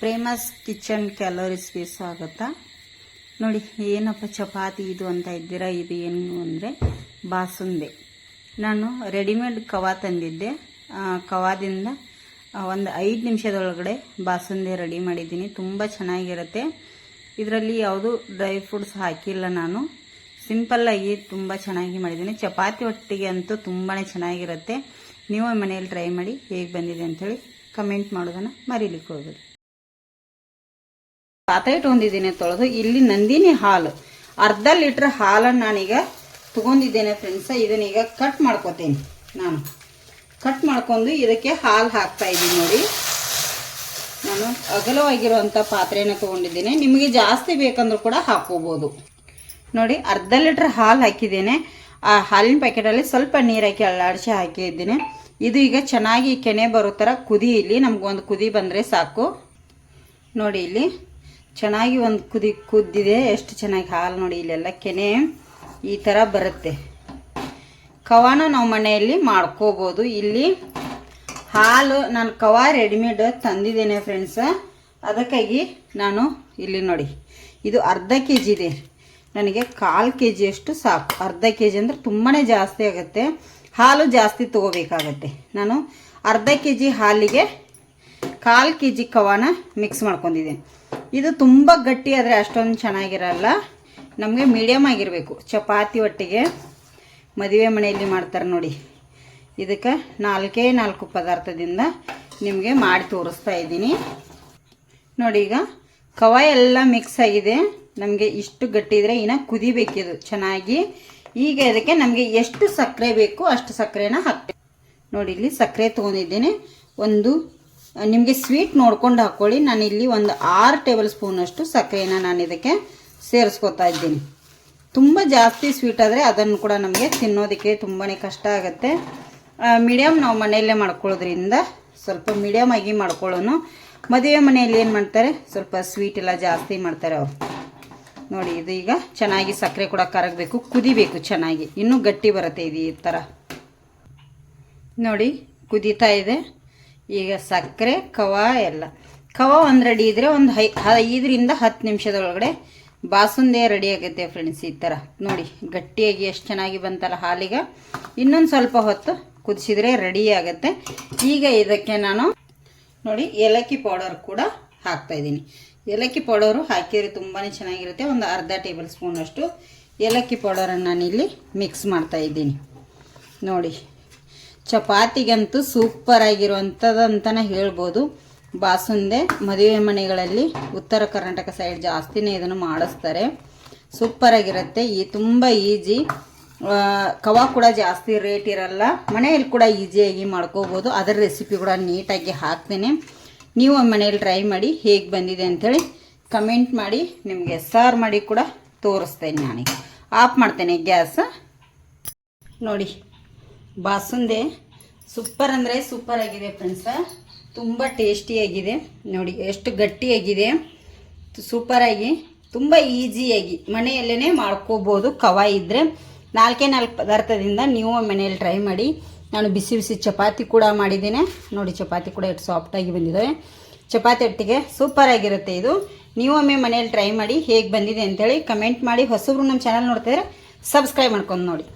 Prema's kitchen ಕ್ಯಾಲೋರೀಸ್ಗೆ ಸ್ವಾಗತ. ನೋಡಿ ಏನಪ್ಪ ಚಪಾತಿ ಇದು ಅಂತ ಇದ್ದೀರಾ, ಇದು ಏನು ಅಂದರೆ ಬಾಸುಂದೆ. ನಾನು ರೆಡಿಮೇಡ್ ಕವಾ ತಂದಿದ್ದೆ. ಕವಾದಿಂದ ಒಂದು 5 ನಿಮಿಷದೊಳಗಡೆ ಬಾಸುಂದೆ ರೆಡಿ ಮಾಡಿದ್ದೀನಿ. ತುಂಬ ಚೆನ್ನಾಗಿರುತ್ತೆ. ಇದರಲ್ಲಿ ಯಾವುದು ಡ್ರೈ ಫ್ರೂಟ್ಸ್ ಹಾಕಿಲ್ಲ, ನಾನು ಸಿಂಪಲ್ಲಾಗಿ ತುಂಬ ಚೆನ್ನಾಗಿ ಮಾಡಿದ್ದೀನಿ. ಚಪಾತಿ ಒಟ್ಟಿಗೆ ಅಂತೂ ತುಂಬಾ ಚೆನ್ನಾಗಿರುತ್ತೆ. ನೀವು ಮನೆಯಲ್ಲಿ ಟ್ರೈ ಮಾಡಿ ಹೇಗೆ ಬಂದಿದೆ ಅಂಥೇಳಿ ಕಮೆಂಟ್ ಮಾಡೋದನ್ನು ಮರೀಲಿಕ್ಕೆ ಹೋಗಬೇಡಿ. ಪಾತ್ರೆ ಇಟ್ಕೊಂಡಿದ್ದೀನಿ ತೊಳೆದು. ಇಲ್ಲಿ ನಂದಿನಿ ಹಾಲು, ಅರ್ಧ ಲೀಟ್ರ್ ಹಾಲನ್ನು ನಾನೀಗ ತಗೊಂಡಿದ್ದೇನೆ ಫ್ರೆಂಡ್ಸ. ಇದನ್ನೀಗ ಕಟ್ ಮಾಡ್ಕೋತೀನಿ. ನಾನು ಕಟ್ ಮಾಡ್ಕೊಂಡು ಇದಕ್ಕೆ ಹಾಲು ಹಾಕ್ತಾ ಇದ್ದೀನಿ. ನೋಡಿ, ನಾನು ಅಗಲವಾಗಿರುವಂಥ ಪಾತ್ರೆನ ತೊಗೊಂಡಿದ್ದೇನೆ. ನಿಮಗೆ ಜಾಸ್ತಿ ಬೇಕಂದ್ರೂ ಕೂಡ ಹಾಕೋಬೋದು. ನೋಡಿ, ಅರ್ಧ ಲೀಟ್ರ್ ಹಾಲು ಹಾಕಿದ್ದೇನೆ. ಆ ಹಾಲಿನ ಪ್ಯಾಕೆಟಲ್ಲಿ ಸ್ವಲ್ಪ ನೀರು ಹಾಕಿ ಅಳ್ಳಾಡಿಸಿ ಹಾಕಿದ್ದೀನಿ. ಇದು ಈಗ ಚೆನ್ನಾಗಿ ಕೆನೆ ಬರೋ ಥರ ಕುದಿ. ಇಲ್ಲಿ ನಮಗೊಂದು ಕುದಿ ಬಂದರೆ ಸಾಕು. ನೋಡಿ, ಇಲ್ಲಿ ಚೆನ್ನಾಗಿ ಒಂದು ಕುದ್ದಿದೆ. ಎಷ್ಟು ಚೆನ್ನಾಗಿ ಹಾಲು ನೋಡಿ, ಇಲ್ಲೆಲ್ಲ ಕೆನೆ ಈ ಥರ ಬರುತ್ತೆ. ಕವಾನ ನಾವು ಮನೆಯಲ್ಲಿ ಮಾಡ್ಕೋಬೋದು. ಇಲ್ಲಿ ಹಾಲು ನಾನು ಕವಾ ರೆಡಿಮೇಡ್ ತಂದಿದ್ದೇನೆ ಫ್ರೆಂಡ್ಸ. ಅದಕ್ಕಾಗಿ ನಾನು ಇಲ್ಲಿ ನೋಡಿ, ಇದು ಅರ್ಧ kg ಇದೆ. ನನಗೆ 1/4 kg ಅಷ್ಟು ಸಾಕು. ಅರ್ಧ kg ಅಂದರೆ ತುಂಬಾ ಜಾಸ್ತಿ ಆಗುತ್ತೆ. ಹಾಲು ಜಾಸ್ತಿ ತೊಗೋಬೇಕಾಗತ್ತೆ. ನಾನು ಅರ್ಧ kg ಹಾಲಿಗೆ 1/4 kg ಕವಾನ ಮಿಕ್ಸ್ ಮಾಡ್ಕೊಂಡಿದ್ದೀನಿ. ಇದು ತುಂಬ ಗಟ್ಟಿ ಆದರೆ ಅಷ್ಟೊಂದು ಚೆನ್ನಾಗಿರಲ್ಲ. ನಮಗೆ ಮೀಡಿಯಮ್ ಆಗಿರಬೇಕು. ಚಪಾತಿ ಒಟ್ಟಿಗೆ ಮದುವೆ ಮನೆಯಲ್ಲಿ ಮಾಡ್ತಾರೆ ನೋಡಿ. ಇದಕ್ಕೆ 4 ಪದಾರ್ಥದಿಂದ ನಿಮಗೆ ಮಾಡಿ ತೋರಿಸ್ತಾ ಇದ್ದೀನಿ. ನೋಡಿ, ಈಗ ಕವ ಎಲ್ಲ ಮಿಕ್ಸ್ ಆಗಿದೆ. ನಮಗೆ ಇಷ್ಟು ಗಟ್ಟಿ ಇದ್ರೆ ಇನ್ನು ಕುದಿಬೇಕಿದು ಚೆನ್ನಾಗಿ. ಈಗ ಇದಕ್ಕೆ ನಮಗೆ ಎಷ್ಟು ಸಕ್ಕರೆ ಬೇಕು ಅಷ್ಟು ಸಕ್ಕರೆನ ಹಾಕ್ಬೇಕು. ನೋಡಿ, ಇಲ್ಲಿ ಸಕ್ಕರೆ ತೊಗೊಂಡಿದ್ದೇನೆ. ನಿಮಗೆ ಸ್ವೀಟ್ ನೋಡ್ಕೊಂಡು ಹಾಕ್ಕೊಳ್ಳಿ. ನಾನಿಲ್ಲಿ ಒಂದು 6 ಟೇಬಲ್ ಸ್ಪೂನಷ್ಟು ಸಕ್ಕರೆನ ನಾನು ಇದಕ್ಕೆ ಸೇರಿಸ್ಕೊತಾ ಇದ್ದೀನಿ. ತುಂಬ ಜಾಸ್ತಿ ಸ್ವೀಟ್ ಆದರೆ ಅದನ್ನು ಕೂಡ ನಮಗೆ ತಿನ್ನೋದಕ್ಕೆ ತುಂಬಾ ಕಷ್ಟ ಆಗುತ್ತೆ. ಮೀಡಿಯಮ್ ನಾವು ಮನೆಯಲ್ಲೇ ಮಾಡ್ಕೊಳ್ಳೋದ್ರಿಂದ ಸ್ವಲ್ಪ ಮೀಡಿಯಮ್ ಆಗಿ ಮಾಡ್ಕೊಳ್ಳೋನು. ಮದುವೆ ಮನೆಯಲ್ಲಿ ಏನು ಮಾಡ್ತಾರೆ, ಸ್ವಲ್ಪ ಸ್ವೀಟ್ ಎಲ್ಲ ಜಾಸ್ತಿ ಮಾಡ್ತಾರೆ ಅವರು. ನೋಡಿ, ಇದು ಈಗ ಚೆನ್ನಾಗಿ ಸಕ್ಕರೆ ಕೂಡ ಕರಗಬೇಕು, ಕುದಿಬೇಕು ಚೆನ್ನಾಗಿ. ಇನ್ನೂ ಗಟ್ಟಿ ಬರುತ್ತೆ ಇದು ಈ ಥರ. ನೋಡಿ, ಕುದೀತಾ ಇದೆ. ಈಗ ಸಕ್ಕರೆ ಕವಾ ಎಲ್ಲ ಒಂದು ರೆಡಿ ಇದ್ದರೆ ಒಂದು 5ರಿಂದ 10 ನಿಮಿಷದೊಳಗಡೆ ಬಾಸುಂದೆ ರೆಡಿ ಆಗುತ್ತೆ ಫ್ರೆಂಡ್ಸ್. ಈ ಥರ ನೋಡಿ, ಗಟ್ಟಿಯಾಗಿ ಎಷ್ಟು ಚೆನ್ನಾಗಿ ಬಂತಲ್ಲ ಹಾಲಿಗೆ. ಇನ್ನೊಂದು ಸ್ವಲ್ಪ ಹೊತ್ತು ಕುದಿಸಿದ್ರೆ ರೆಡಿ ಆಗುತ್ತೆ. ಈಗ ಇದಕ್ಕೆ ನಾನು ನೋಡಿ ಏಲಕ್ಕಿ ಪೌಡರ್ ಕೂಡ ಹಾಕ್ತಾಯಿದ್ದೀನಿ. ಏಲಕ್ಕಿ ಪೌಡರು ಹಾಕಿದರೆ ತುಂಬಾ ಚೆನ್ನಾಗಿರುತ್ತೆ. ಒಂದು ಅರ್ಧ ಟೇಬಲ್ ಸ್ಪೂನಷ್ಟು ಏಲಕ್ಕಿ ಪೌಡರನ್ನು ನಾನಿಲ್ಲಿ ಮಿಕ್ಸ್ ಮಾಡ್ತಾಯಿದ್ದೀನಿ. ನೋಡಿ, ಚಪಾತಿಗಂತೂ ಸೂಪರ್ ಆಗಿರುವಂಥದ್ದು ಅಂತಲೇ ಹೇಳ್ಬೋದು. ಬಾಸುಂದೆ ಮದುವೆ ಮನೆಗಳಲ್ಲಿ ಉತ್ತರ ಕರ್ನಾಟಕ ಸೈಡ್ ಜಾಸ್ತಿನೇ ಇದನ್ನು ಮಾಡಿಸ್ತಾರೆ. ಸೂಪರಾಗಿರುತ್ತೆ. ತುಂಬ ಈಜಿ. ಕವಾ ಕೂಡ ಜಾಸ್ತಿ ರೇಟ್ ಇರಲ್ಲ. ಮನೆಯಲ್ಲಿ ಕೂಡ ಈಸಿಯಾಗಿ ಮಾಡ್ಕೋಬೋದು. ಅದರ ರೆಸಿಪಿ ಕೂಡ ನೀಟಾಗಿ ಹಾಕ್ತೇನೆ. ನೀವು ಮನೇಲಿ ಟ್ರೈ ಮಾಡಿ ಹೇಗೆ ಬಂದಿದೆ ಅಂಥೇಳಿ ಕಮೆಂಟ್ ಮಾಡಿ. ನಿಮಗೆ ಸರ್ವ್ ಮಾಡಿ ಕೂಡ ತೋರಿಸ್ತೇನೆ. ನಾನೀಗ ಆಫ್ ಮಾಡ್ತೇನೆ ಗ್ಯಾಸ್. ನೋಡಿ, ಬಾಸುಂದೆ ಸೂಪರ್ ಅಂದರೆ ಸೂಪರ್ ಆಗಿದೆ ಫ್ರೆಂಡ್ಸ. ತುಂಬ ಟೇಸ್ಟಿಯಾಗಿದೆ. ನೋಡಿ ಎಷ್ಟು ಗಟ್ಟಿಯಾಗಿದೆ. ಸೂಪರಾಗಿ ತುಂಬ ಈಸಿಯಾಗಿ ಮನೆಯಲ್ಲೇ ಮಾಡ್ಕೋಬೋದು. ಕವಾ ಇದ್ದರೆ 4 ಪದಾರ್ಥದಿಂದ ನೀವು ಮನೆಯಲ್ಲಿ ಟ್ರೈ ಮಾಡಿ. ನಾನು ಬಿಸಿ ಬಿಸಿ ಚಪಾತಿ ಕೂಡ ಮಾಡಿದ್ದೇನೆ. ನೋಡಿ, ಚಪಾತಿ ಕೂಡ ಎಷ್ಟು ಸಾಫ್ಟಾಗಿ ಬಂದಿದ್ದಾವೆ. ಚಪಾತಿ ಒಟ್ಟಿಗೆ ಸೂಪರಾಗಿರುತ್ತೆ ಇದು. ನೀವು ಮನೆಯಲ್ಲಿ ಟ್ರೈ ಮಾಡಿ ಹೇಗೆ ಬಂದಿದೆ ಅಂಥೇಳಿ ಕಮೆಂಟ್ ಮಾಡಿ. ಹೊಸಬ್ರು ನಮ್ಮ ಚಾನಲ್ ನೋಡ್ತಿದ್ರೆ ಸಬ್ಸ್ಕ್ರೈಬ್ ಮಾಡ್ಕೊಂಡು ನೋಡಿ.